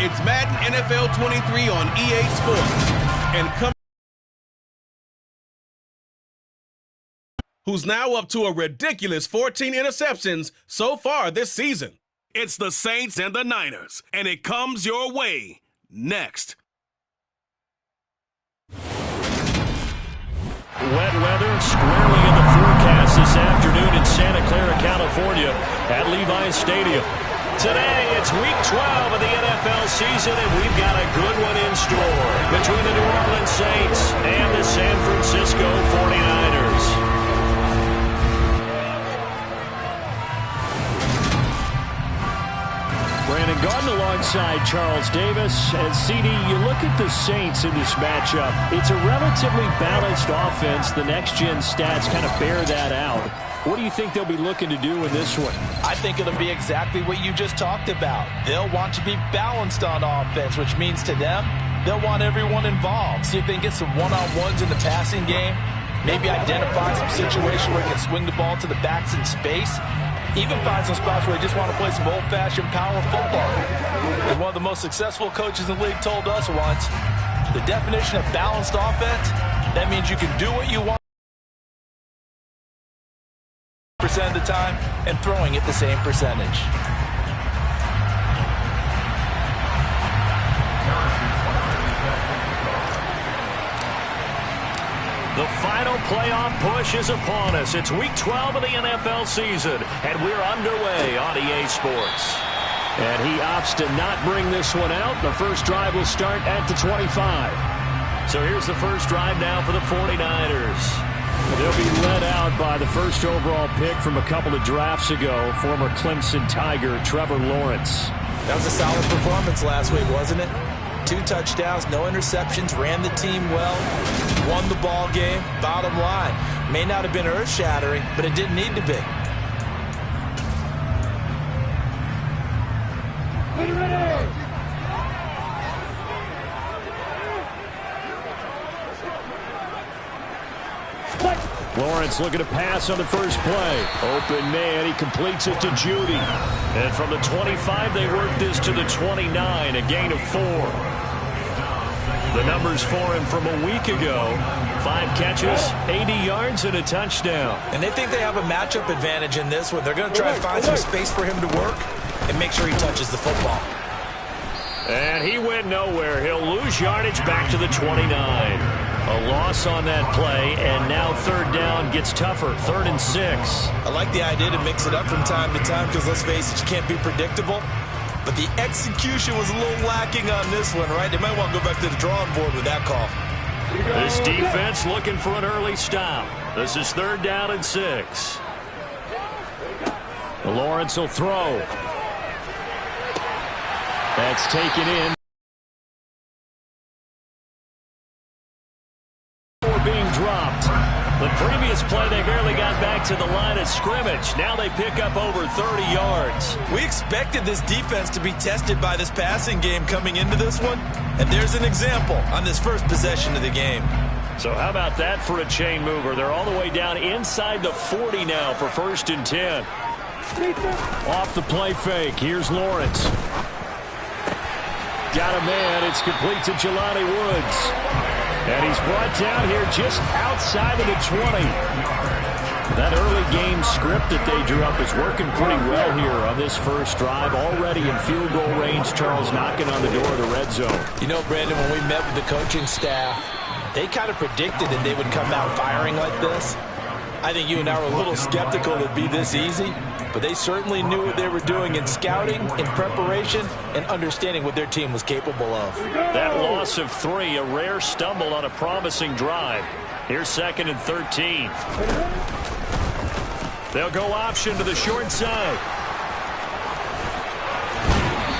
It's Madden NFL 23 on EA Sports. And who's now up to a ridiculous 14 interceptions so far this season. It's the Saints and the Niners, and it comes your way next. Wet weather squarely in the forecast this afternoon in Santa Clara, California at Levi's Stadium. Today, it's Week 12 of the NFL season, and we've got a good one in store between the New Orleans Saints and the San Francisco 49ers. Brandon Garden alongside Charles Davis. And CD, you look at the Saints in this matchup. It's a relatively balanced offense. The next-gen stats kind of bear that out. What do you think they'll be looking to do in this one? I think it'll be exactly what you just talked about. They'll want to be balanced on offense, which means to them, they'll want everyone involved. See if they can get some one-on-ones in the passing game. Maybe identify some situations where they can swing the ball to the backs in space. Even find some spots where they just want to play some old-fashioned power football. As one of the most successful coaches in the league told us once, the definition of balanced offense, that means you can do what you want percent of the time and throwing it the same percentage. The final playoff push is upon us. It's Week 12 of the NFL season, and we're underway on EA Sports. And he opts to not bring this one out. The first drive will start at the 25. So here's the first drive now for the 49ers. They'll be led out by the first overall pick from a couple of drafts ago, former Clemson Tiger Trevor Lawrence. That was a solid performance last week, wasn't it? 2 touchdowns, no interceptions, ran the team well, won the ball game. Bottom line, may not have been earth-shattering, but it didn't need to be. Lawrence looking to pass on the first play. Open man, he completes it to Judy. And from the 25, they work this to the 29, a gain of 4. The numbers for him from a week ago: 5 catches, 80 yards, and a touchdown. And they think they have a matchup advantage in this one. They're going to try to find some space for him to work and make sure he touches the football. And he went nowhere. He'll lose yardage back to the 29. A loss on that play, and now third down gets tougher. 3rd and 6. I like the idea to mix it up from time to time because, let's face it, you can't be predictable. But the execution was a little lacking on this one, right? They might want to go back to the drawing board with that call. This defense looking for an early stop. This is 3rd down and 6. Lawrence will throw. That's taken in. Being dropped. The previous play, they barely got back to the line of scrimmage. Now they pick up over 30 yards. We expected this defense to be tested by this passing game coming into this one, and there's an example on this first possession of the game. So how about that for a chain mover? They're all the way down inside the 40 now for 1st and 10. Off the play fake. Here's Lawrence. Got a man. It's complete to Jelani Woods. And he's brought down here just outside of the 20. That early game script that they drew up is working pretty well here on this first drive. Already in field goal range, Charles knocking on the door of the red zone. You know, Brandon, when we met with the coaching staff, they kind of predicted that they would come out firing like this. I think you and I were a little skeptical it'd be this easy, but they certainly knew what they were doing in scouting, in preparation, and understanding what their team was capable of. That loss of 3, a rare stumble on a promising drive. Here's 2nd and 13. They'll go option to the short side.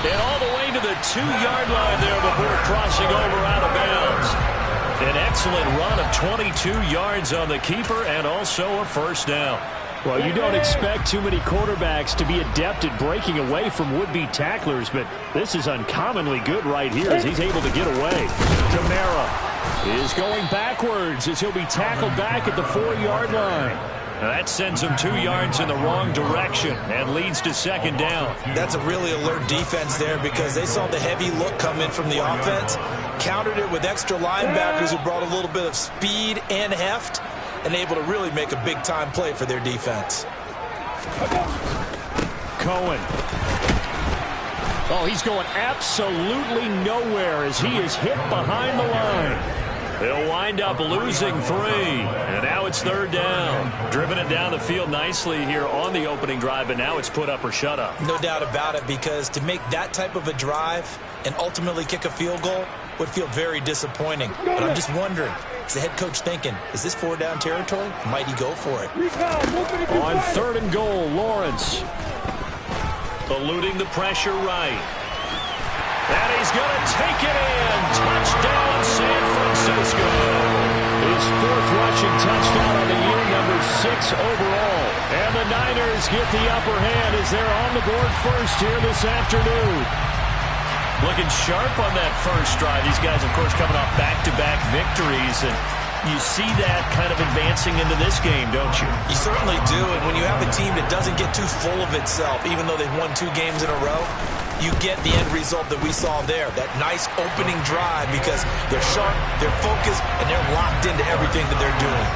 And all the way to the 2-yard line there before crossing over out of bounds. An excellent run of 22 yards on the keeper and also a 1st down. Well, you don't expect too many quarterbacks to be adept at breaking away from would-be tacklers, but this is uncommonly good right here as he's able to get away. Kamara is going backwards as he'll be tackled back at the 4-yard line. That sends them 2 yards in the wrong direction and leads to second down. That's a really alert defense there because they saw the heavy look come in from the offense, countered it with extra linebackers who brought a little bit of speed and heft, and able to really make a big-time play for their defense. Cohen. Oh, he's going absolutely nowhere as he is hit behind the line. They'll wind up losing 3, and now it's third down. Driven it down the field nicely here on the opening drive, and now it's put up or shut up. No doubt about it, because to make that type of a drive and ultimately kick a field goal would feel very disappointing. But I'm just wondering, is the head coach thinking, is this 4-down territory? Might he go for it? On 3rd and goal, Lawrence. Eluding the pressure right. And he's going to take it in. Touchdown, San Francisco. His 4th rushing touchdown on the year, number 6 overall. And the Niners get the upper hand as they're on the board first here this afternoon. Looking sharp on that first drive. These guys, of course, coming off back-to-back victories, and you see that kind of advancing into this game, don't you? You certainly do, and when you have a team that doesn't get too full of itself, even though they've won 2 games in a row, you get the end result that we saw there, that nice opening drive, because they're sharp, they're focused, and they're locked into everything that they're doing.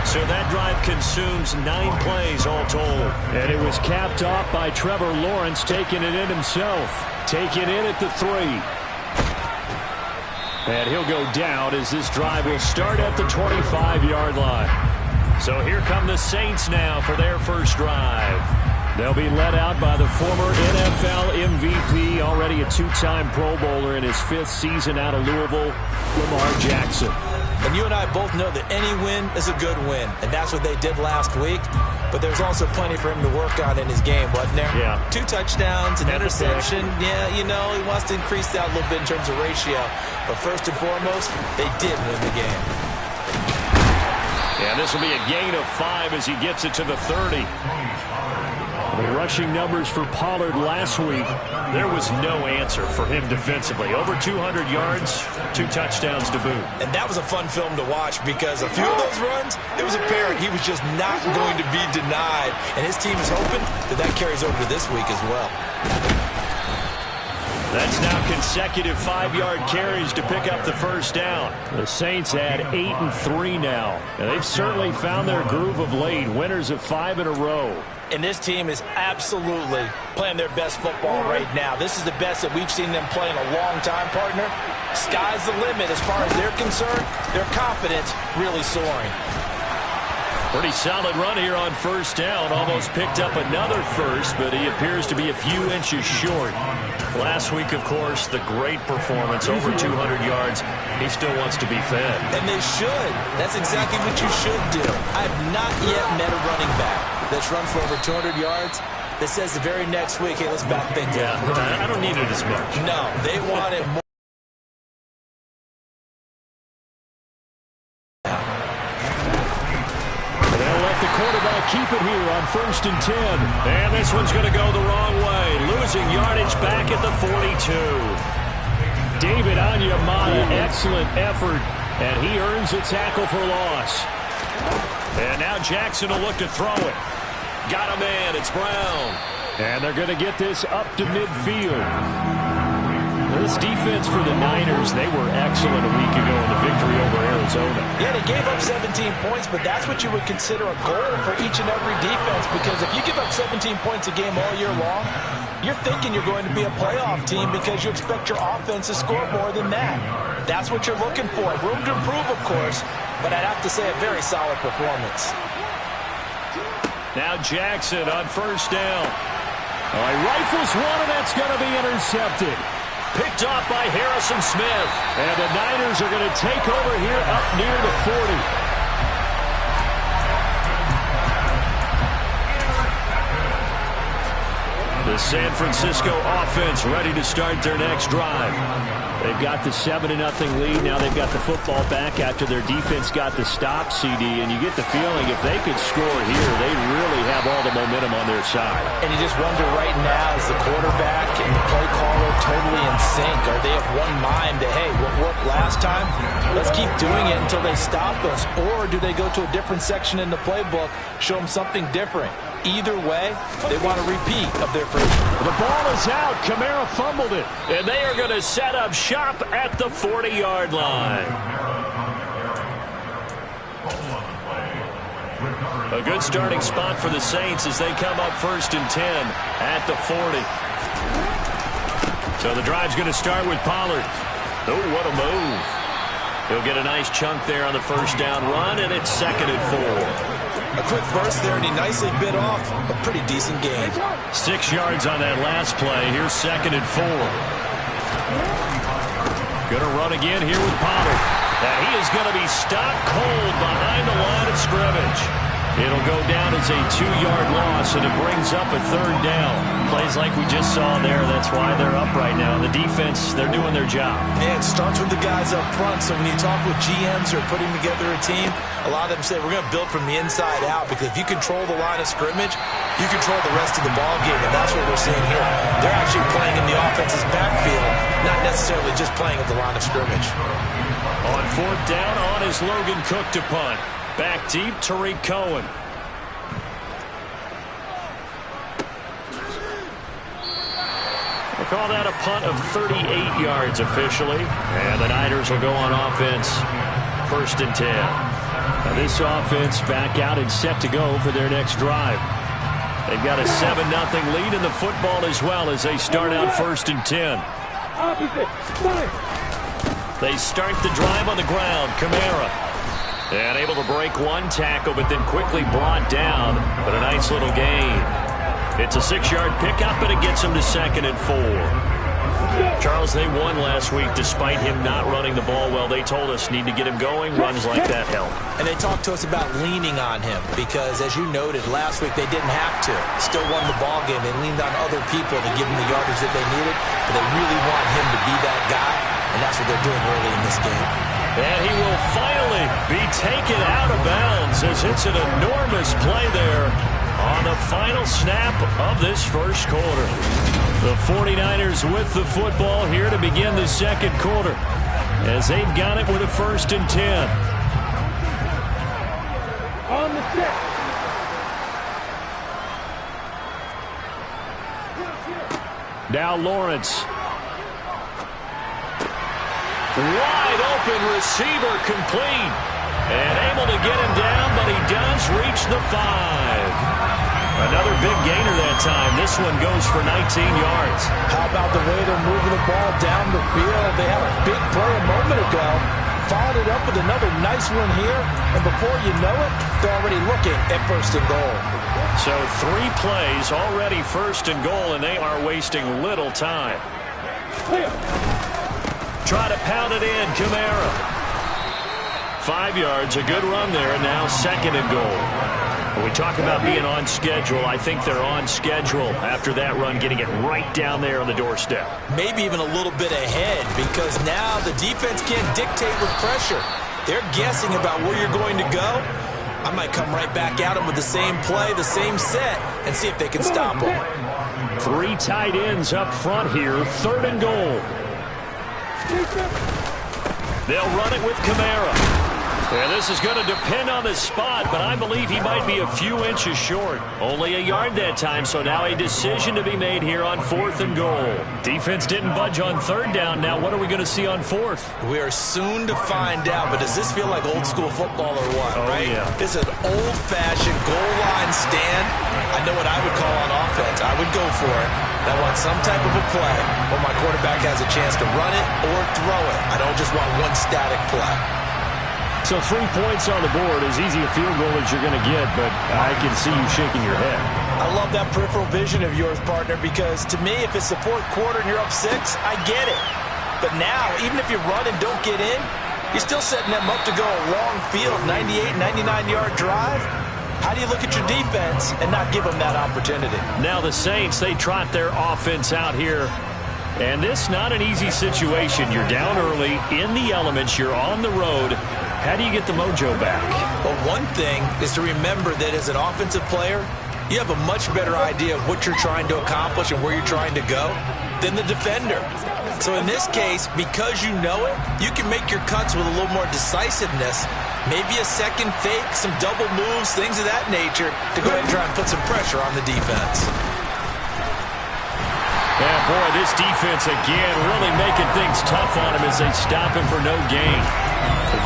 So that drive consumes 9 plays all told. And it was capped off by Trevor Lawrence taking it in himself. Taking it at the 3. And he'll go down as this drive will start at the 25-yard line. So here come the Saints now for their first drive. They'll be led out by the former NFL MVP, already a 2-time Pro Bowler in his 5th season out of Louisville, Lamar Jackson. And you and I both know that any win is a good win, and that's what they did last week. But there's also plenty for him to work on in his game, wasn't there? Yeah. 2 touchdowns, an interception. Yeah, you know, he wants to increase that a little bit in terms of ratio. But first and foremost, they did win the game. Yeah, this will be a gain of 5 as he gets it to the 30. The rushing numbers for Pollard last week, there was no answer for him defensively. Over 200 yards, 2 touchdowns to boot. And that was a fun film to watch because a few of those runs, it was apparent he was just not going to be denied. And his team is hoping that that carries over to this week as well. That's now consecutive 5-yard carries to pick up the first down. The Saints had 8 and 3 now. And they've certainly found their groove of late. Winners of 5 in a row. And this team is absolutely playing their best football right now. This is the best that we've seen them play in a long time, partner. Sky's the limit as far as they're concerned. Their confidence really soaring. Pretty solid run here on first down. Almost picked up another first, but he appears to be a few inches short. Last week, of course, the great performance, over 200 yards. He still wants to be fed. And they should. That's exactly what you should do. I've not yet met a running back that's run for over 200 yards that says the very next week, hey, let's back things up. I don't need it as much. No, they want it more. Keep it here on 1st and 10. And this one's going to go the wrong way. Losing yardage back at the 42. David Onyemata, excellent effort. And he earns a tackle for loss. And now Jackson will look to throw it. Got a man. It's Brown. And they're going to get this up to midfield. This defense for the Niners, they were excellent a week ago in the victory over Arizona. Yeah, they gave up 17 points, but that's what you would consider a goal for each and every defense, because if you give up 17 points a game all year long, you're thinking you're going to be a playoff team because you expect your offense to score more than that. That's what you're looking for. Room to improve, of course, but I'd have to say a very solid performance. Now Jackson on first down. All right, rifles one, and that's going to be intercepted. Picked off by Harrison Smith. And the Niners are going to take over here up near the 40. The San Francisco offense ready to start their next drive. They've got the 7-0 lead. Now they've got the football back after their defense got the stop, CD. And you get the feeling if they could score here, they really have all the momentum on their side. And you just wonder right now, is the quarterback and the play caller totally in sync? Are they of one mind that, hey, what worked last time, let's keep doing it until they stop us? Or do they go to a different section in the playbook, show them something different? Either way, they want a repeat of their first. The ball is out. Kamara fumbled it. And they are going to set up shop at the 40-yard line. A good starting spot for the Saints as they come up 1st and 10 at the 40. So the drive's going to start with Pollard. Oh, what a move. He'll get a nice chunk there on the first down run, and it's 2nd and 4. A quick burst there, and he nicely bit off a pretty decent gain. 6 yards on that last play. Here's 2nd and 4. Going to run again here with Pollard. And he is going to be stopped cold behind the line of scrimmage. It'll go down as a 2-yard loss, and it brings up a 3rd down. Plays like we just saw there. That's why they're up right now. The defense, they're doing their job. Yeah, it starts with the guys up front. So when you talk with GMs who are putting together a team, a lot of them say we're going to build from the inside out, because if you control the line of scrimmage, you control the rest of the ball game, and that's what we're seeing here. They're actually playing in the offense's backfield, not necessarily just playing at the line of scrimmage. On 4th down, on is Logan Cook to punt. Back deep, Tariq Cohen. We'll call that a punt of 38 yards officially. And the Niners will go on offense 1st and 10. Now this offense back out and set to go for their next drive. They've got a 7-0 lead in the football as well as they start out 1st and 10. They start the drive on the ground. Kamara. And able to break one tackle, but then quickly brought down. But a nice little gain. It's a 6-yard pickup, and it gets him to 2nd and 4. Charles, they won last week despite him not running the ball well. They told us need to get him going. Runs like that help. And they talked to us about leaning on him because, as you noted, last week they didn't have to. Still won the ball game. They leaned on other people to give him the yardage that they needed, but they really want him to be that guy, and that's what they're doing early in this game. And he will finally be taken out of bounds as it's an enormous play there on the final snap of this first quarter. The 49ers with the football here to begin the second quarter as they've got it with a 1st and 10. On the set. Now Lawrence. Wide open receiver complete. And able to get him down, but he does reach the 5. Another big gainer that time. This one goes for 19 yards. How about the way they're moving the ball down the field? They had a big play a moment ago. Followed it up with another nice one here. And before you know it, they're already looking at 1st and goal. So 3 plays already 1st and goal, and they are wasting little time. Try to pound it in, Kamara. 5 yards, a good run there, and now 2nd and goal. When we talk about being on schedule, I think they're on schedule after that run, getting it right down there on the doorstep. Maybe even a little bit ahead, because now the defense can't dictate with pressure. They're guessing about where you're going to go. I might come right back at them with the same play, the same set, and see if they can stop them. 3 tight ends up front here, 3rd and goal. They'll run it with Kamara. And this is going to depend on the spot, but I believe he might be a few inches short. Only a yard that time, so now a decision to be made here on 4th and goal. Defense didn't budge on 3rd down. Now what are we going to see on 4th? We are soon to find out, but does this feel like old school football or what, right? Yeah. It's an old-fashioned goal line stand. I know what I would call on offense. I would go for it. I want some type of a play where my quarterback has a chance to run it or throw it. I don't just want one static play. So 3 points on the board, as easy a field goal as you're going to get, but I can see you shaking your head. I love that peripheral vision of yours, partner, because to me, if it's the 4th quarter and you're up 6, I get it. But now, even if you run and don't get in, you're still setting them up to go a long field, 98, 99-yard drive. How do you look at your defense and not give them that opportunity? Now the Saints, they trot their offense out here And this not an easy situation. You're down early, in the elements, you're on the road. How do you get the mojo back? Well, one thing is to remember that as an offensive player, you have a much better idea of what you're trying to accomplish and where you're trying to go than the defender. So in this case, because you know it, you can make your cuts with a little more decisiveness, maybe a second fake, some double moves, things of that nature to go ahead and try and put some pressure on the defense. Yeah, boy, this defense again really making things tough on him as they stop him for no gain.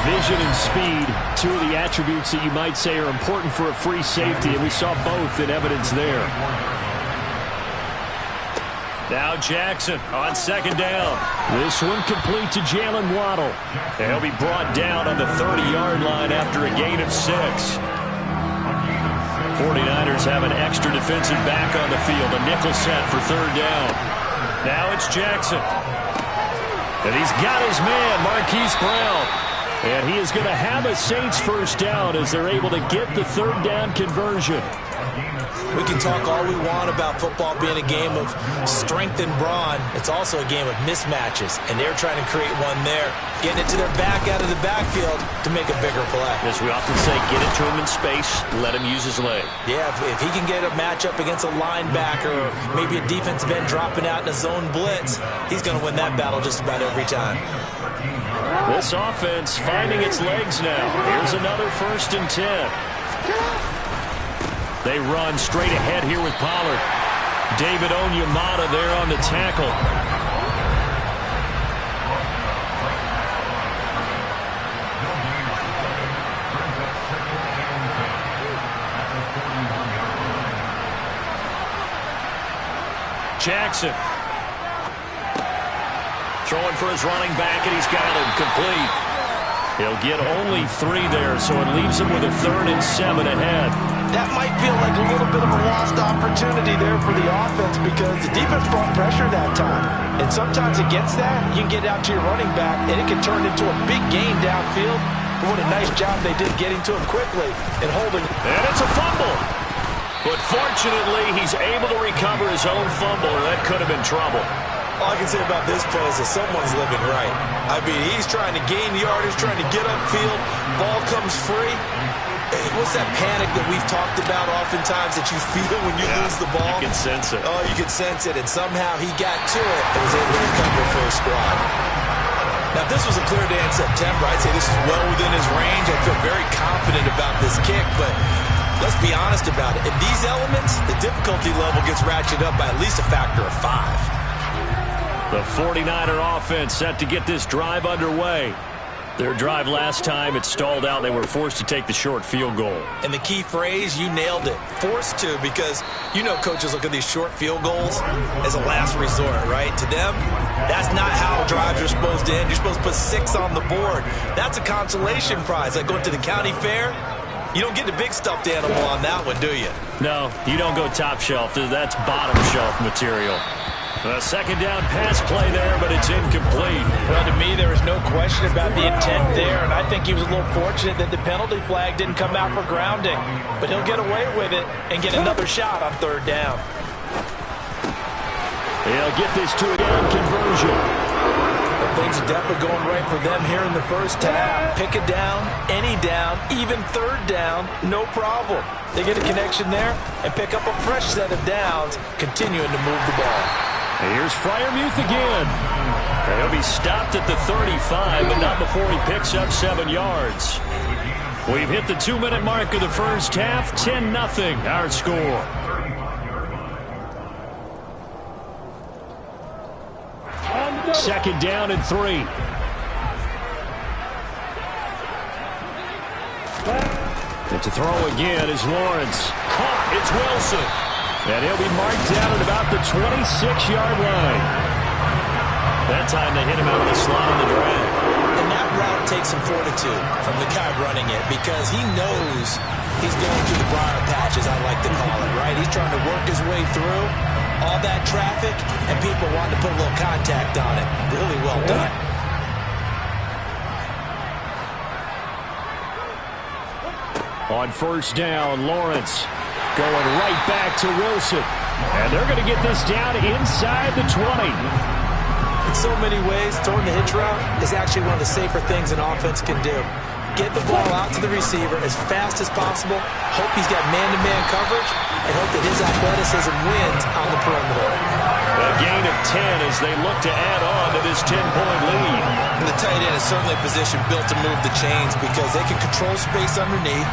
Vision and speed, two of the attributes that you might say are important for a free safety, and we saw both in evidence there. Now Jackson on second down. This one complete to Jalen Waddle. And he'll be brought down on the 30-yard line after a gain of 6. 49ers have an extra defensive back on the field. A nickel set for third down. Now it's Jackson. And he's got his man, Marquise Brown. And he is going to have a Saints first down as they're able to get the third down conversion. We can talk all we want about football being a game of strength and brawn. It's also a game of mismatches, and they're trying to create one there, getting it to their back out of the backfield to make a bigger play. As we often say, get it to him in space, let him use his leg. Yeah, if he can get a matchup against a linebacker or maybe a defensive end dropping out in a zone blitz, he's going to win that battle just about every time. This offense finding its legs now. Here's another 1st and 10. They run straight ahead here with Pollard. David Onyemata there on the tackle. Jackson. Throwing for his running back, and he's got him complete. He'll get only 3 there, so it leaves him with a 3rd and 7 ahead. That might feel like a little bit of a lost opportunity there for the offense because the defense brought pressure that time. And sometimes against that, you can get out to your running back, and it can turn into a big gain downfield. But what a nice job they did getting to him quickly and holding. And it's a fumble. But fortunately, he's able to recover his own fumble, or that could have been trouble. All I can say about this play is that someone's living right. I mean, he's trying to gain yardage, trying to get upfield. Ball comes free. What's that panic that we've talked about oftentimes that you feel when you lose the ball? You can sense it. Oh, you can sense it. And somehow he got to it and was able to recover for his squad. Now, if this was a clear day in September, I'd say this is well within his range. I feel very confident about this kick, but let's be honest about it. In these elements, the difficulty level gets ratcheted up by at least a factor of 5. The 49er offense set to get this drive underway. Their drive last time, it stalled out. They were forced to take the short field goal. And the key phrase, you nailed it. Forced to, because you know coaches look at these short field goals as a last resort, right? To them, that's not how drives are supposed to end. You're supposed to put 6 on the board. That's a consolation prize. Like going to the county fair, you don't get the big stuffed animal on that one, do you? No, you don't go top shelf. That's bottom shelf material. A second down pass play there, but it's incomplete. Well, to me, there was no question about the intent there, and I think he was a little fortunate that the penalty flag didn't come out for grounding. But he'll get away with it and get another shot on 3rd down. He'll get this to a down conversion. But things are definitely going right for them here in the first half. Pick a down, any down, even 3rd down, no problem. They get a connection there and pick up a fresh set of downs, continuing to move the ball. Here's Freiermuth again. He'll be stopped at the 35, but not before he picks up 7 yards. We've hit the 2-minute mark of the first half. 10-0, our score. Second down and 3. And to throw again is Lawrence. Caught. It's Wilson. And he'll be marked down at about the 26-yard line. That time they hit him out of the slot on the drag. And that route takes some fortitude from the guy running it because he knows he's going through the briar patch, as I like to call it, right? He's trying to work his way through all that traffic, and people want to put a little contact on it. Really well done. On first down, Lawrence going right back to Wilson. And they're going to get this down inside the 20. In so many ways, throwing the hitch route is actually one of the safer things an offense can do. Get the ball out to the receiver as fast as possible, hope he's got man-to-man coverage, and hope that his athleticism wins on the perimeter. A gain of 10 as they look to add on to this 10-point lead. And the tight end is certainly a position built to move the chains because they can control space underneath.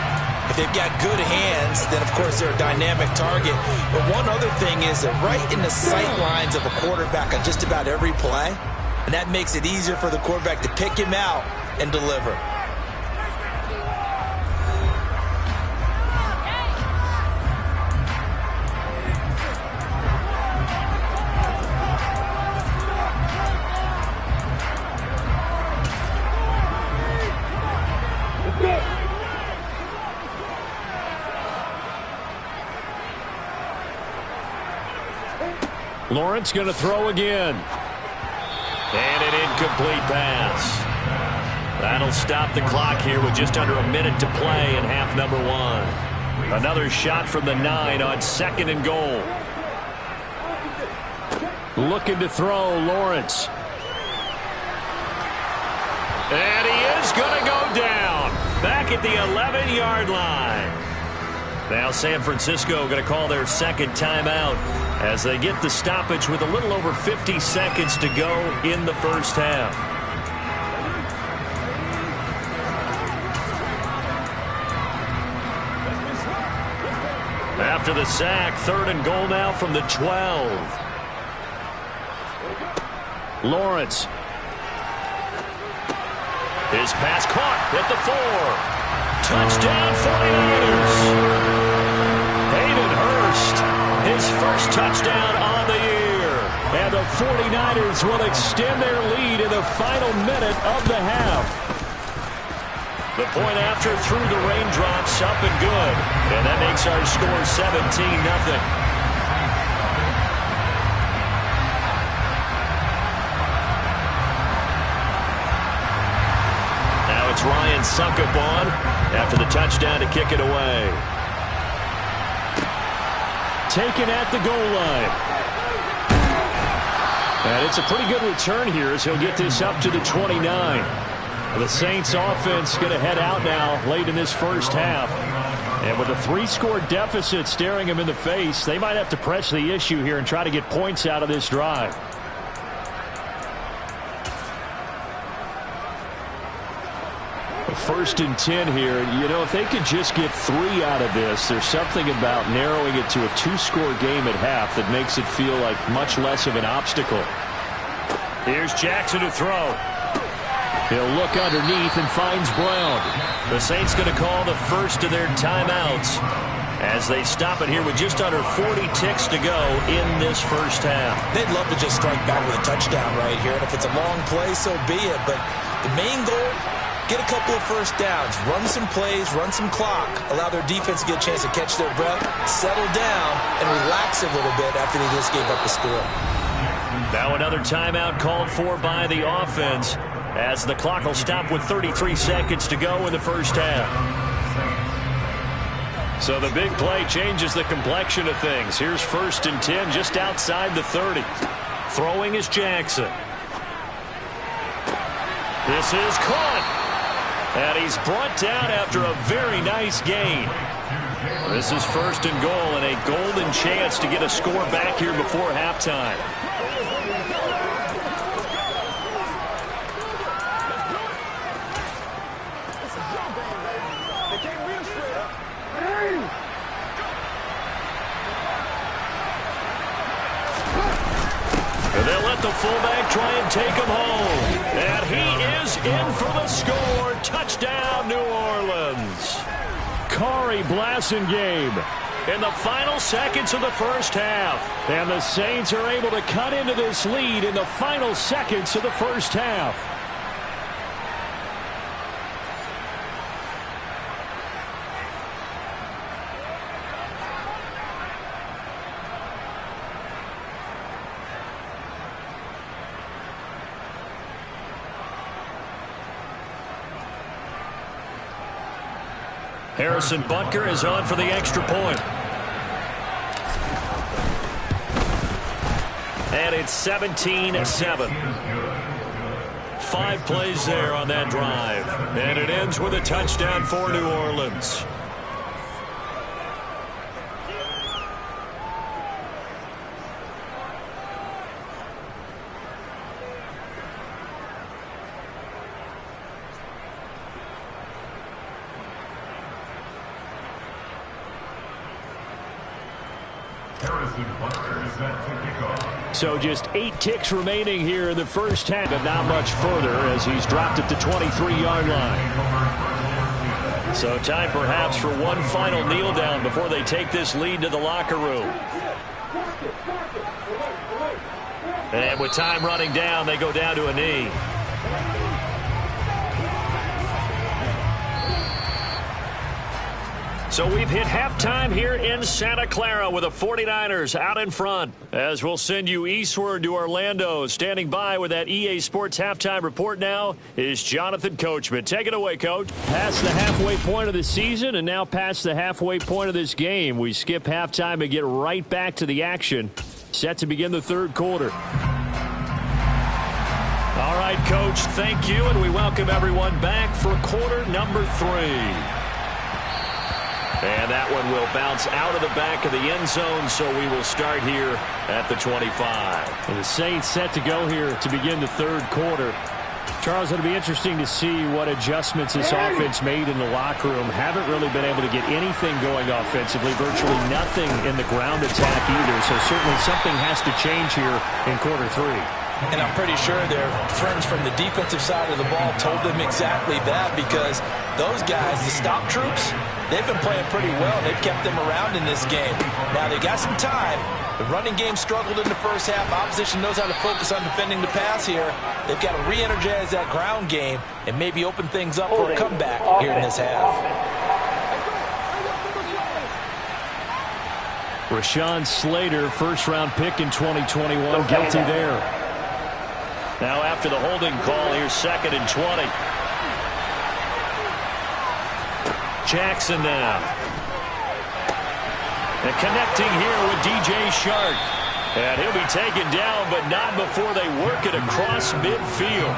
If they've got good hands, then, of course, they're a dynamic target. But one other thing is they're right in the sight lines of a quarterback on just about every play, and that makes it easier for the quarterback to pick him out and deliver. Lawrence going to throw again. And an incomplete pass. That'll stop the clock here with just under a minute to play in half number one. Another shot from the 9 on 2nd and goal. Looking to throw, Lawrence. And he is going to go down. Back at the 11-yard line. Now San Francisco going to call their second timeout as they get the stoppage with a little over 50 seconds to go in the first half. After the sack, 3rd and goal now from the 12. Lawrence. His pass caught at the 4. Touchdown 49ers. Hayden Hurst, his first touchdown on the year. And the 49ers will extend their lead in the final minute of the half. The point after through the raindrops, up and good. And that makes our score 17-0. It's Ryan Suckup on after the touchdown to kick it away. Taken at the goal line. And it's a pretty good return here as he'll get this up to the 29. The Saints offense going to head out now late in this first half. And with a 3-score deficit staring him in the face, they might have to press the issue here and try to get points out of this drive. First and 10 here. You know, if they could just get 3 out of this, there's something about narrowing it to a 2-score game at half that makes it feel like much less of an obstacle. Here's Jackson to throw. He'll look underneath and finds Brown. The Saints going to call the first of their timeouts as they stop it here with just under 40 ticks to go in this first half. They'd love to just strike back with a touchdown right here, and if it's a long play, so be it. But the main goal, get a couple of first downs, run some plays, run some clock, allow their defense to get a chance to catch their breath, settle down, and relax a little bit after they just gave up the score. Now another timeout called for by the offense as the clock will stop with 33 seconds to go in the first half. So the big play changes the complexion of things. Here's 1st and 10 just outside the 30. Throwing is Jackson. This is caught. And he's brought down after a very nice gain. This is 1st and goal and a golden chance to get a score back here before halftime. And they'll let the fullback try and take him home. And he is in for the score. Touchdown, New Orleans. Corey Blasingame in the final seconds of the first half. And the Saints are able to cut into this lead in the final seconds of the first half. Harrison Butker is on for the extra point. And it's 17-7. 5 plays there on that drive. And it ends with a touchdown for New Orleans. So just 8 ticks remaining here in the first half, but not much further as he's dropped at the 23-yard line. So time perhaps for one final kneel down before they take this lead to the locker room. And with time running down, they go down to a knee. So we've hit halftime here in Santa Clara with the 49ers out in front. As we'll send you eastward to Orlando. Standing by with that EA Sports halftime report now is Jonathan Coachman. Take it away, Coach. Past the halfway point of the season and now past the halfway point of this game. We skip halftime and get right back to the action. Set to begin the third quarter. All right, Coach, thank you, and we welcome everyone back for quarter number 3. And that one will bounce out of the back of the end zone, so we will start here at the 25. And the Saints set to go here to begin the third quarter. Charles, it'll be interesting to see what adjustments this offense made in the locker room. Haven't really been able to get anything going offensively, virtually nothing in the ground attack either. So certainly something has to change here in quarter 3. And I'm pretty sure their friends from the defensive side of the ball told them exactly that, because those guys, the stop troops, they've been playing pretty well. They've kept them around in this game. Now, they got some time. The running game struggled in the first half. Opposition knows how to focus on defending the pass here. They've got to re-energize that ground game and maybe open things up for a comeback here in this half. Rashawn Slater, first-round pick in 2021, guilty there. Now after the holding call, here's 2nd and 20. Jackson now. And connecting here with DJ Shark. And he'll be taken down, but not before they work it across midfield.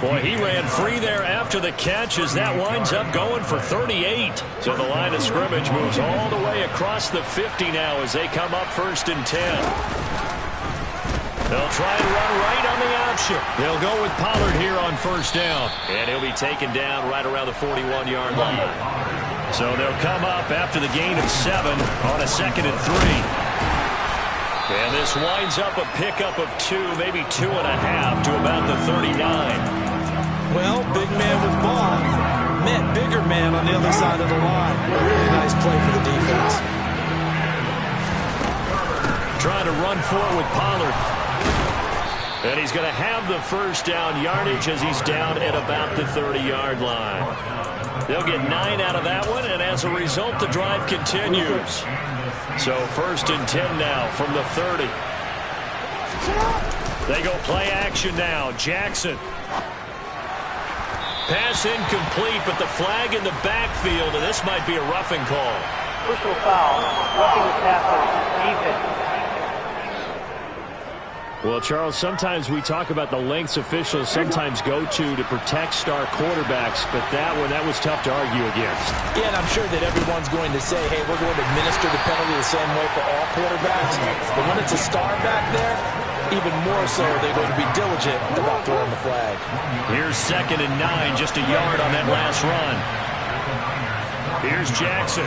Boy, he ran free there after the catch as that winds up going for 38. So the line of scrimmage moves all the way across the 50 now as they come up 1st and 10. They'll try and run right on the option. They'll go with Pollard here on 1st down. And he'll be taken down right around the 41-yard line. So they'll come up after the gain of 7 on a 2nd and 3. And this winds up a pickup of 2, maybe 2.5 to about the 39. Well, big man with ball met bigger man on the other side of the line. A really nice play for the defense. Trying to run for it with Pollard. And he's going to have the 1st down yardage as he's down at about the 30-yard line. They'll get 9 out of that one, and as a result, the drive continues. So 1st and 10 now from the 30. They go play action now. Jackson. Pass incomplete, but the flag in the backfield, and this might be a roughing call. Personal foul, roughing the passer, defense. Well, Charles, sometimes we talk about the lengths officials sometimes go to protect star quarterbacks, but that was tough to argue against. Yeah, and I'm sure that everyone's going to say, hey, we're going to administer the penalty the same way for all quarterbacks. But when it's a star back there, even more so, they're going to be diligent about throwing the flag. Here's 2nd and 9, just a yard on that last run. Here's Jackson.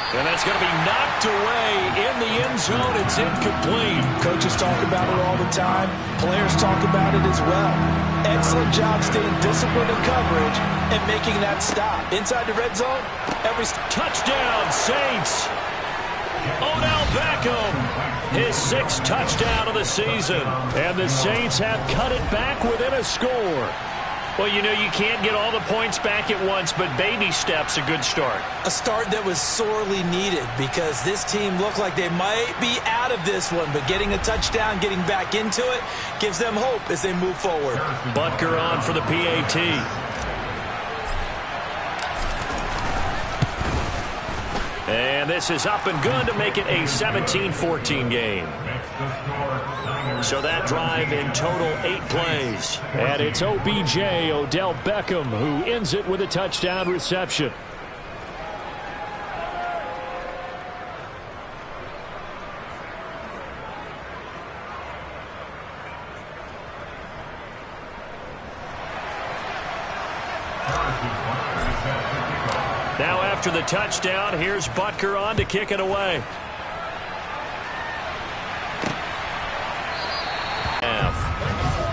And that's going to be knocked away in the end zone. It's incomplete. Coaches talk about it all the time. Players talk about it as well. Excellent job staying disciplined in coverage and making that stop. Inside the red zone, every touchdown, Saints. Odell Beckham, his 6th touchdown of the season. And the Saints have cut it back within a score. Well, you know, you can't get all the points back at once, but baby steps, a good start. A start that was sorely needed because this team looked like they might be out of this one, but getting a touchdown, getting back into it, gives them hope as they move forward. Butker on for the PAT. And this is up and good to make it a 17-14 game. So that drive in total 8 plays. And it's OBJ, Odell Beckham, who ends it with a touchdown reception. Now after the touchdown, here's Butker on to kick it away.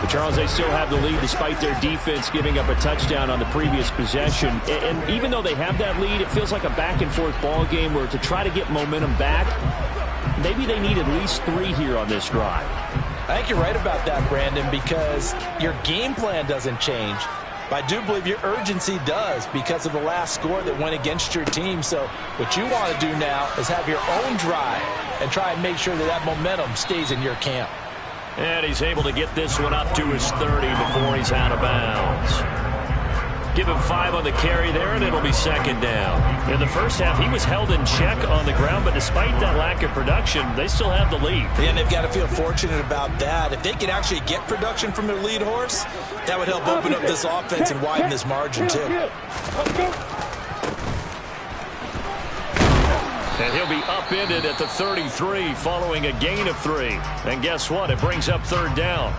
But Charles, they still have the lead despite their defense giving up a touchdown on the previous possession. And even though they have that lead, it feels like a back-and-forth ball game where to try to get momentum back, maybe they need at least 3 here on this drive. I think you're right about that, Brandon, because your game plan doesn't change. But I do believe your urgency does because of the last score that went against your team. So what you want to do now is have your own drive and try and make sure that that momentum stays in your camp. And he's able to get this one up to his 30 before he's out of bounds. Give him 5 on the carry there, and it'll be second down. In the first half, he was held in check on the ground, but despite that lack of production, they still have the lead. And they've got to feel fortunate about that. If they can actually get production from their lead horse, that would help open up this offense and widen this margin, too. And he'll be upended at the 33 following a gain of 3. And guess what? It brings up third down.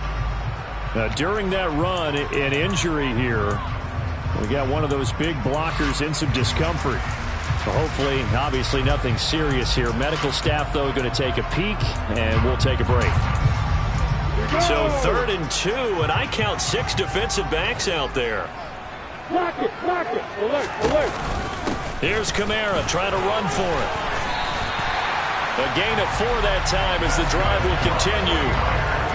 Now, during that run, an injury here. We got one of those big blockers in some discomfort. So hopefully, obviously, nothing serious here. Medical staff, though, going to take a peek, and we'll take a break. So 3rd and 2, and I count 6 defensive backs out there. Block it, alert, alert. Here's Kamara trying to run for it. A gain of 4 that time as the drive will continue.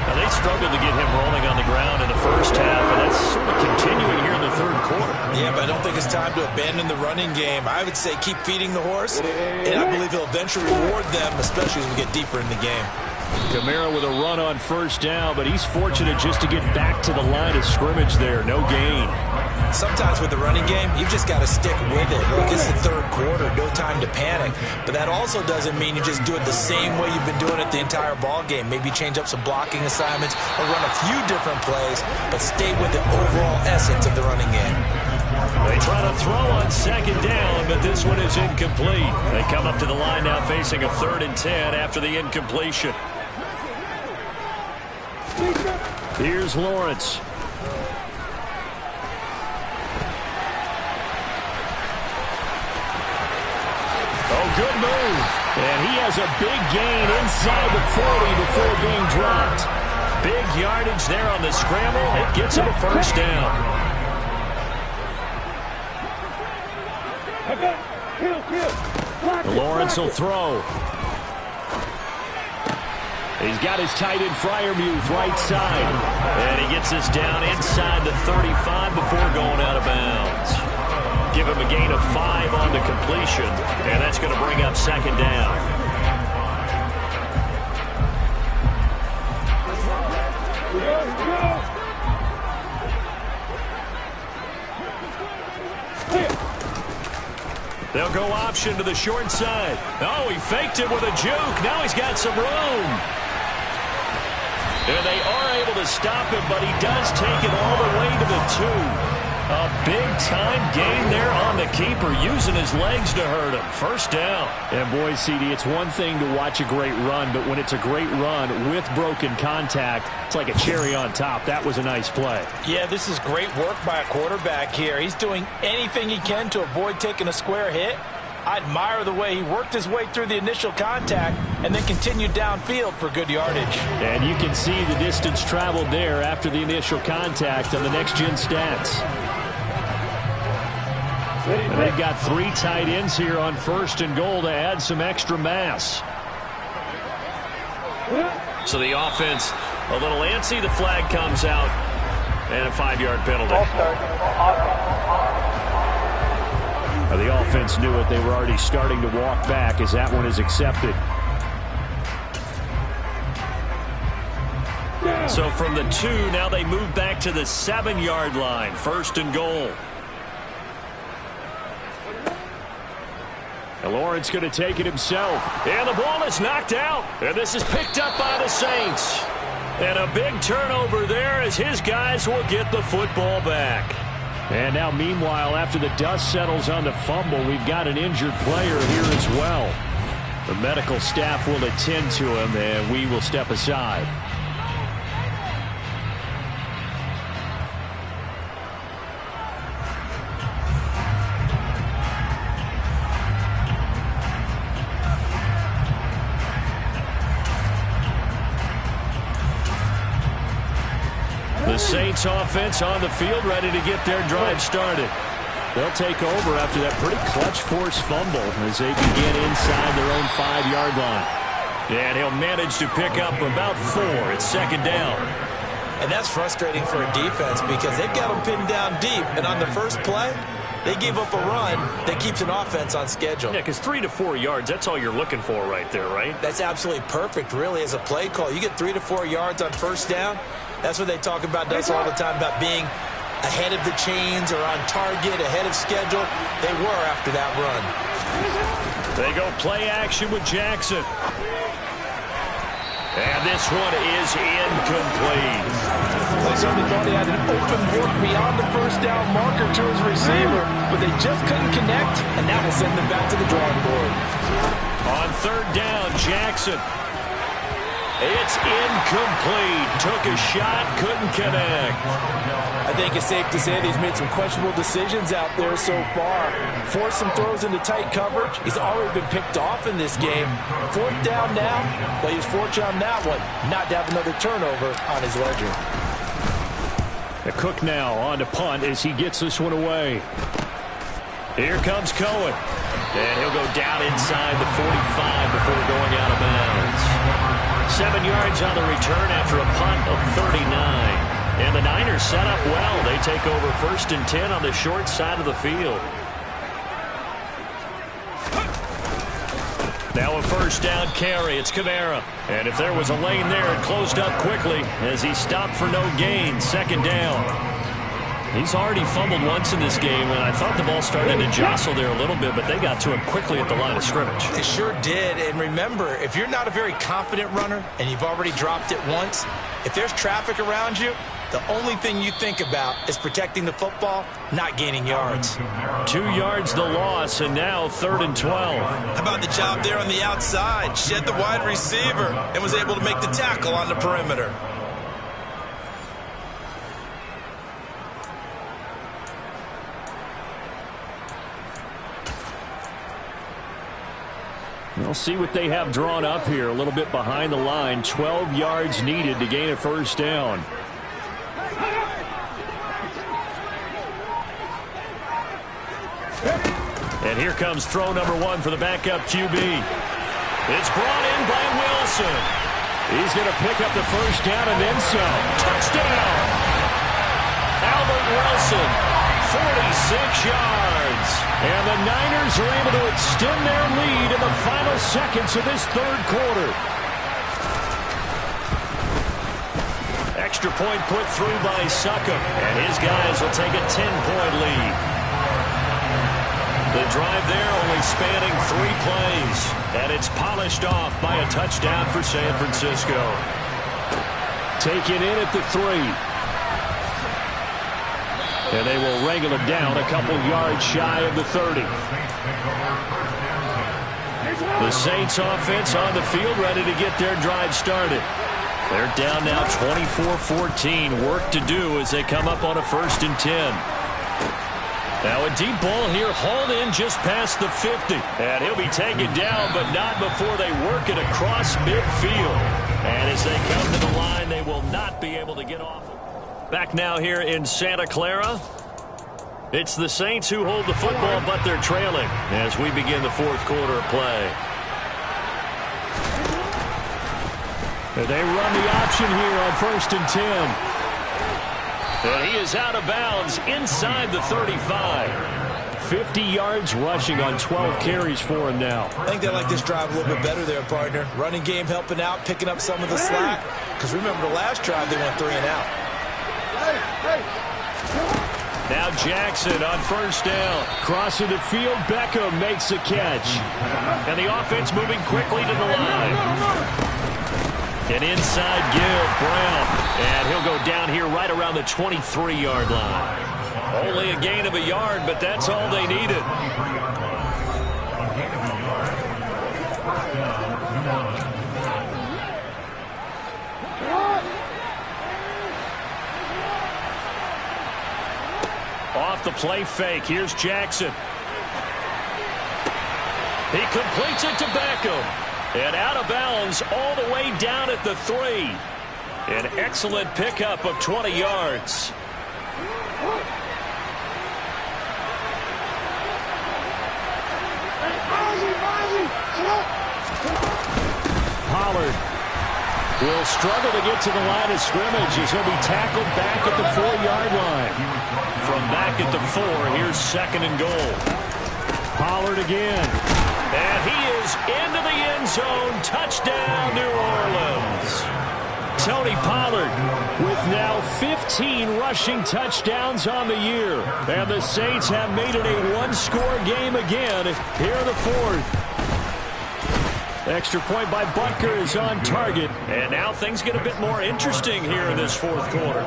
Now, they struggled to get him rolling on the ground in the first half, and that's sort of continuing here in the 3rd quarter. Yeah, but I don't think it's time to abandon the running game. I would say keep feeding the horse, and I believe he'll eventually reward them, especially as we get deeper in the game. Kamara with a run on first down, but he's fortunate just to get back to the line of scrimmage there. No gain. Sometimes with the running game, you've just got to stick with it. Look, it's the 3rd quarter, no time to panic. But that also doesn't mean you just do it the same way you've been doing it the entire ball game. Maybe change up some blocking assignments or run a few different plays, but stay with the overall essence of the running game. They try to throw on 2nd down, but this one is incomplete. They come up to the line now facing a 3rd and 10 after the incompletion. Here's Lawrence. Oh, good move. And he has a big gain inside the 40 before being dropped. Big yardage there on the scramble. It gets him a first down. Lawrence will throw. He's got his tight end Freiermuth right side. And he gets this down inside the 35 before going out of bounds. Give him a gain of 5 on the completion, and that's going to bring up 2nd down. They'll go option to the short side. Oh, he faked it with a juke. Now he's got some room. And they are able to stop him, but he does take it all the way to the 2. A big-time gain there on the keeper, using his legs to hurt him. First down. And, boy, CD, it's one thing to watch a great run, but when it's a great run with broken contact, it's like a cherry on top. That was a nice play. Yeah, this is great work by a quarterback here. He's doing anything he can to avoid taking a square hit. I admire the way he worked his way through the initial contact and then continued downfield for good yardage. And you can see the distance traveled there after the initial contact on the next-gen stats. And they've got 3 tight ends here on 1st and goal to add some extra mass. So the offense a little antsy. The flag comes out and a 5-yard penalty. Now the offense knew it. They were already starting to walk back as that one is accepted. So from the 2, now they move back to the 7-yard line. 1st and goal. And Lawrence going to take it himself. And the ball is knocked out. And this is picked up by the Saints. And a big turnover there as his guys will get the football back. And now, meanwhile, after the dust settles on the fumble, we've got an injured player here as well. The medical staff will attend to him, and we will step aside. The Saints offense on the field, ready to get their drive started. They'll take over after that pretty clutch forced fumble as they begin inside their own 5-yard line. And he'll manage to pick up about 4. It's second down. And that's frustrating for a defense because they've got them pinned down deep. And on the first play, they give up a run that keeps an offense on schedule. Yeah, because 3 to 4 yards, that's all you're looking for right there, right? That's absolutely perfect, really, as a play call. You get 3 to 4 yards on first down. That's what they talk about, does all the time, about being ahead of the chains or on target, ahead of schedule. They were after that run. They go play action with Jackson. And this one is incomplete. They certainly thought he had an open look beyond the first down marker to his receiver, but they just couldn't connect, and that will send them back to the drawing board. On third down, Jackson. It's incomplete. Took a shot, couldn't connect. I think it's safe to say that he's made some questionable decisions out there so far. Forced some throws into tight coverage. He's already been picked off in this game. Fourth down now, but he was fortunate on that one not to have another turnover on his ledger. A Cook now on to punt as he gets this one away. Here comes Cohen. And he'll go down inside the 45 before going out of bounds. 7 yards on the return after a punt of 39. And the Niners set up well. They take over 1st and 10 on the short side of the field. Now a first down carry. It's Kamara. And if there was a lane there, it closed up quickly as he stopped for no gain. Second down. He's already fumbled once in this game, and I thought the ball started to jostle there a little bit, but they got to him quickly at the line of scrimmage. They sure did, and remember, if you're not a very confident runner and you've already dropped it once, if there's traffic around you, the only thing you think about is protecting the football, not gaining yards. 2 yards the loss, and now 3rd and 12. How about the job there on the outside? Shed the wide receiver and was able to make the tackle on the perimeter. We'll see what they have drawn up here. A little bit behind the line. 12 yards needed to gain a first down. And here comes throw number 1 for the backup QB. It's brought in by Wilson. He's going to pick up the first down and then some. Touchdown! Albert Wilson, 46 yards. And the Niners are able to extend their lead in the final seconds of this third quarter. Extra point put through by Succop. And his guys will take a 10-point lead. The drive there only spanning 3 plays. And it's polished off by a touchdown for San Francisco. Taken in at the 3. And they will wrangle it down a couple yards shy of the 30. The Saints offense on the field ready to get their drive started. They're down now 24-14. Work to do as they come up on a 1st and 10. Now a deep ball here hauled in just past the 50. And he'll be taken down, but not before they work it across midfield. And as they come to the line, they will not be able to get off. Back now here in Santa Clara. It's the Saints who hold the football, but they're trailing as we begin the 4th quarter of play. And they run the option here on 1st and 10. And he is out of bounds inside the 35. 50 yards rushing on 12 carries for him now. I think they like this drive a little bit better there, partner. Running game helping out, picking up some of the slack. Because remember the last drive, they went 3 and out. Now Jackson on first down. Crossing the field, Beckham makes the catch. And the offense moving quickly to the line. An inside give, Brown. And he'll go down here right around the 23-yard line. Only a gain of a yard, but that's all they needed. Off the play fake. Here's Jackson. He completes it to Beckham. And out of bounds all the way down at the 3. An excellent pickup of 20 yards. Pollard will struggle to get to the line of scrimmage as he'll be tackled back at the 4-yard line. From back at the 4, here's second and goal. Pollard again. And he is into the end zone. Touchdown, New Orleans. Tony Pollard with now 15 rushing touchdowns on the year. And the Saints have made it a one-score game again here in the 4th. Extra point by Butker is on target. And now things get a bit more interesting here in this 4th quarter.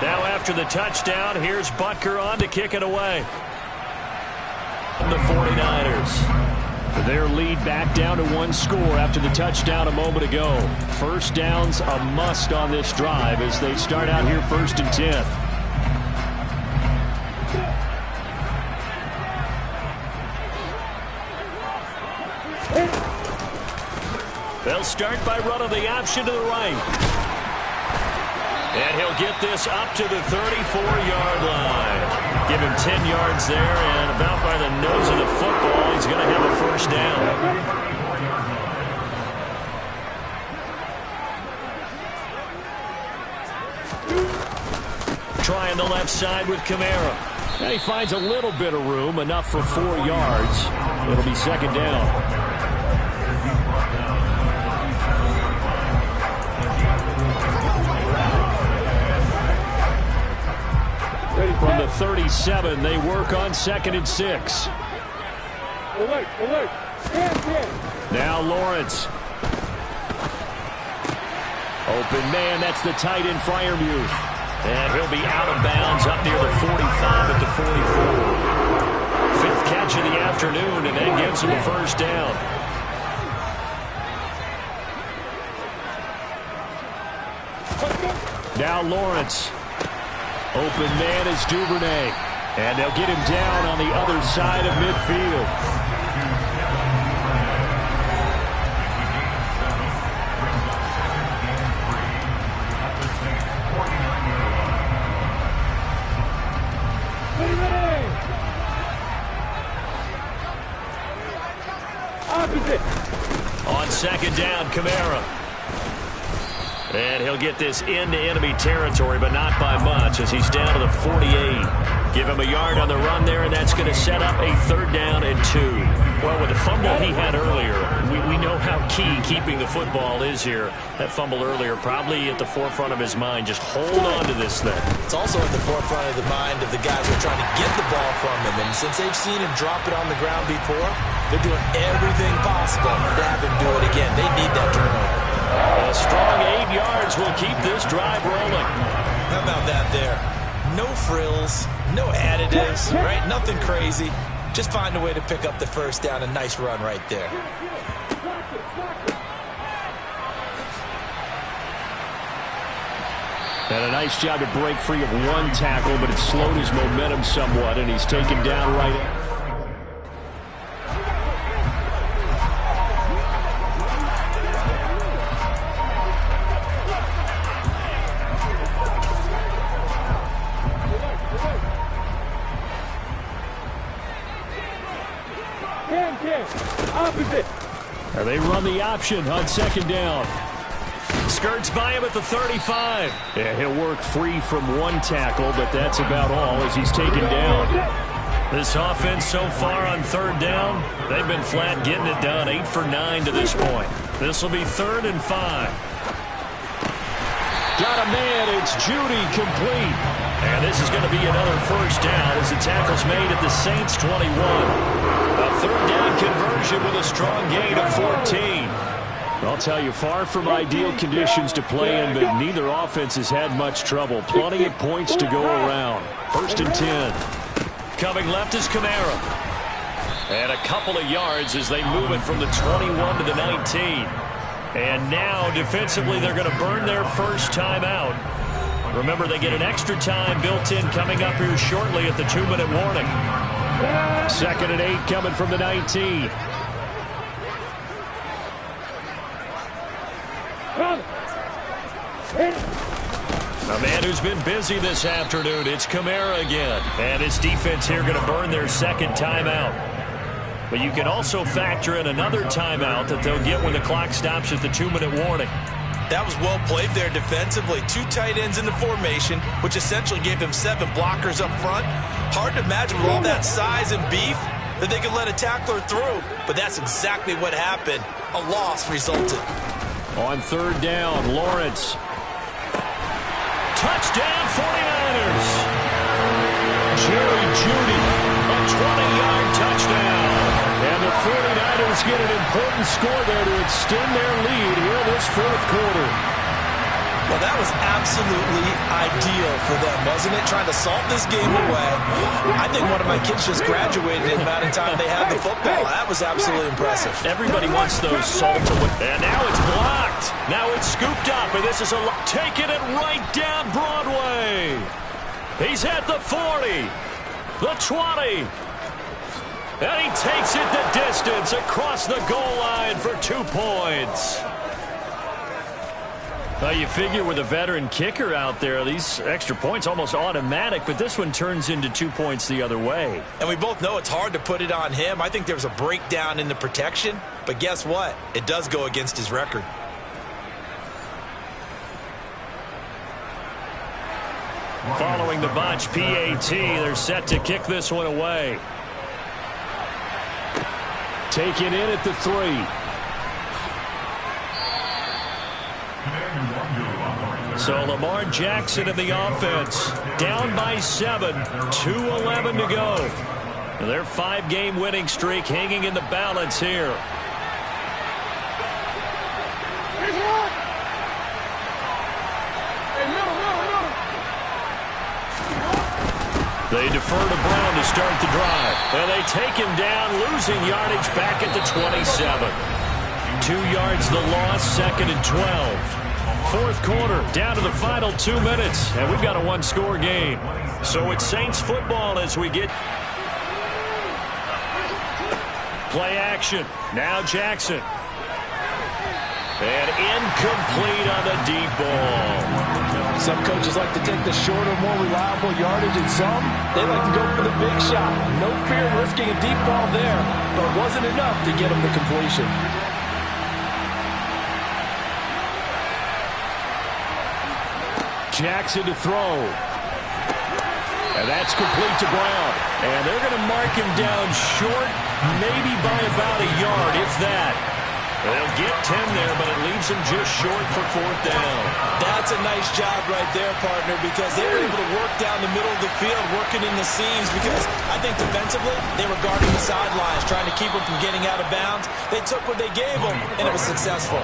Now after the touchdown, here's Butker on to kick it away. The 49ers. Their lead back down to 1 score after the touchdown a moment ago. First down's a must on this drive as they start out here 1st and 10. They'll start by running the option to the right. And he'll get this up to the 34-yard line. Give him 10 yards there, and about by the nose of the football, he's going to have a first down. Trying the left side with Kamara. And he finds a little bit of room, enough for 4 yards. It'll be second down. From the 37, they work on 2nd and 6. Alert, alert. Now Lawrence. Open man, that's the tight end Freiermuth. And he'll be out of bounds up near the 45 at the 44. 5th catch of the afternoon, and that gives him a first down. Now Lawrence. Open man is Duvernay. And they'll get him down on the other side of midfield. Opposite. On second down, Kamara. And he'll get this into enemy territory, but not by much as he's down to the 48. Give him a yard on the run there, and that's going to set up a 3rd down and 2. Well, with the fumble he had earlier, we know how key keeping the football is here. That fumble earlier probably at the forefront of his mind. Just hold on to this thing. It's also at the forefront of the mind of the guys who are trying to get the ball from him. And since they've seen him drop it on the ground before, they're doing everything possible to have him do it again. They need that turnover. A strong 8 yards will keep this drive rolling. How about that there? No frills, no additives, right? Nothing crazy. Just find a way to pick up the first down. A nice run right there. And a nice job to break free of 1 tackle, but it slowed his momentum somewhat, and he's taken down right. Opposite. They run the option on second down. skirts by him at the 35. Yeah, he'll work free from one tackle, but that's about all as he's taken down. This offense so far on third down, they've been flat getting it done, 8 for 9 to this point. This will be 3rd and 5. Got a man, it's Judy, complete. And this is going to be another first down as the tackle's made at the Saints 21. A third down conversion with a strong gain of 14. I'll tell you, far from ideal conditions to play in, but neither offense has had much trouble. Plenty of points to go around. 1st and 10. Coming left is Kamara. And a couple of yards as they move it from the 21 to the 19. And now, defensively, they're going to burn their first time out. Remember, they get an extra time built in coming up here shortly at the 2-minute warning. 2nd and 8 coming from the 19. A man who's been busy this afternoon, it's Kamara again. And his defense here going to burn their second timeout. But you can also factor in another timeout that they'll get when the clock stops at the 2-minute warning. That was well played there defensively. 2 tight ends in the formation, which essentially gave them 7 blockers up front. Hard to imagine with all that size and beef that they could let a tackler through. But that's exactly what happened. A loss resulted. On third down, Lawrence. Touchdown, 49ers. Jerry Jeudy, a 20-yard touchdown. And the 49ers get an important score there to extend their lead here in this 4th quarter. Well, that was absolutely ideal for them, wasn't it? Trying to salt this game away. I think one of my kids just graduated in the amount of time they had the football. That was absolutely impressive. Everybody wants those salt away. And now it's blocked. Now it's scooped up, and this is taking it right down Broadway. He's at the 40, the 20. And he takes it the distance across the goal line for 2 points. Well, you figure with a veteran kicker out there, these extra points almost automatic, but this one turns into 2 points the other way. And we both know it's hard to put it on him. I think there was a breakdown in the protection, but guess what? It does go against his record. Following the botch PAT, they're set to kick this one away. Taken in at the 3. So Lamar Jackson in the offense, down by 7, 2:11 to go. Their 5-game winning streak hanging in the balance here. They defer to Brown to start the drive. And they take him down, losing yardage back at the 27. 2 yards the loss, 2nd and 12. 4th quarter, down to the final 2 minutes, and we've got a 1-score game. So it's Saints football as we get play action. Now Jackson. And incomplete on the deep ball. Some coaches like to take the shorter, more reliable yardage, and some, they like to go for the big shot. No fear of risking a deep ball there, but it wasn't enough to get him the completion. Jackson to throw. And that's complete to Brown. And they're going to mark him down short, maybe by about a yard, if that. They'll get 10 there, but it leaves him just short for 4th down. That's a nice job right there, partner, because they were able to work down the middle of the field, working in the seams, because I think defensively, they were guarding the sidelines, trying to keep him from getting out of bounds. They took what they gave him, and it was successful.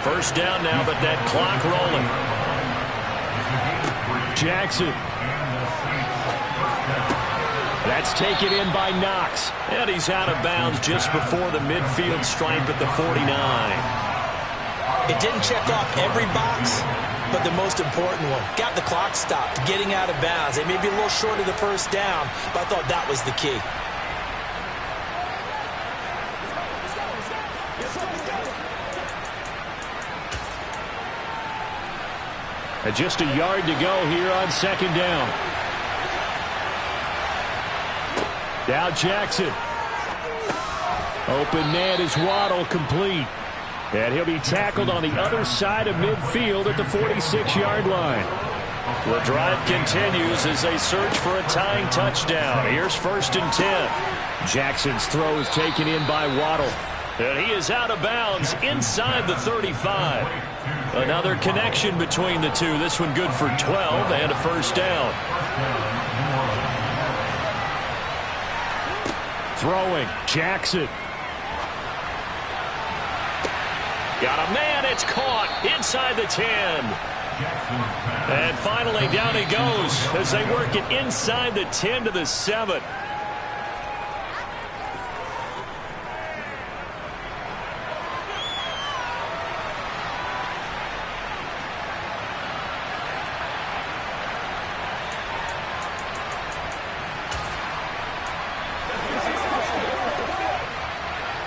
First down now, but that clock rolling. Jackson. That's taken in by Knox. And he's out of bounds just before the midfield stripe at the 49. It didn't check off every box, but the most important one. Got the clock stopped, getting out of bounds. They may be a little short of the first down, but I thought that was the key. And just a yard to go here on 2nd down. Now Jackson. Open man is Waddle, complete. And he'll be tackled on the other side of midfield at the 46-yard line. The drive continues as they search for a tying touchdown. Here's 1st and 10. Jackson's throw is taken in by Waddle. And he is out of bounds inside the 35. Another connection between the two. This one good for 12 and a 1st down. Throwing, Jackson. Got a man, it's caught inside the 10. And finally down he goes as they work it inside the 10 to the 7.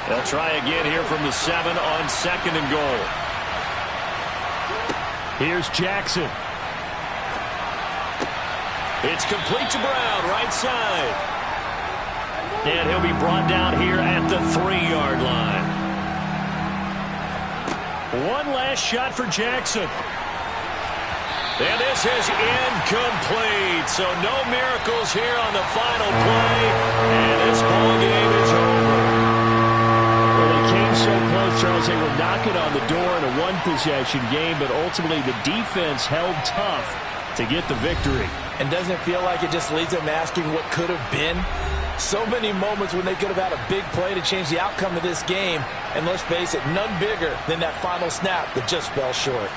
They'll try again here from the 7 on 2nd and goal. Here's Jackson. It's complete to Brown, right side. And he'll be brought down here at the 3-yard line. One last shot for Jackson. And this is incomplete. So no miracles here on the final play. And this ball game is over. So close, Charles. They were knocking on the door in a one-possession game, but ultimately the defense held tough to get the victory. And doesn't it feel like it just leaves them asking what could have been? So many moments when they could have had a big play to change the outcome of this game. And let's face it, none bigger than that final snap that just fell short.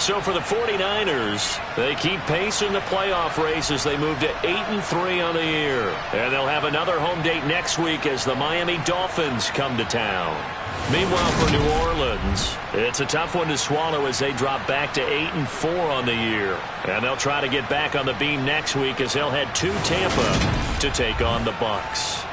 So for the 49ers, they keep pace in the playoff race as they move to 8-3 on the year. And they'll have another home date next week as the Miami Dolphins come to town. Meanwhile, for New Orleans, it's a tough one to swallow as they drop back to 8-4 on the year. And they'll try to get back on the beam next week as they'll head to Tampa to take on the Bucs.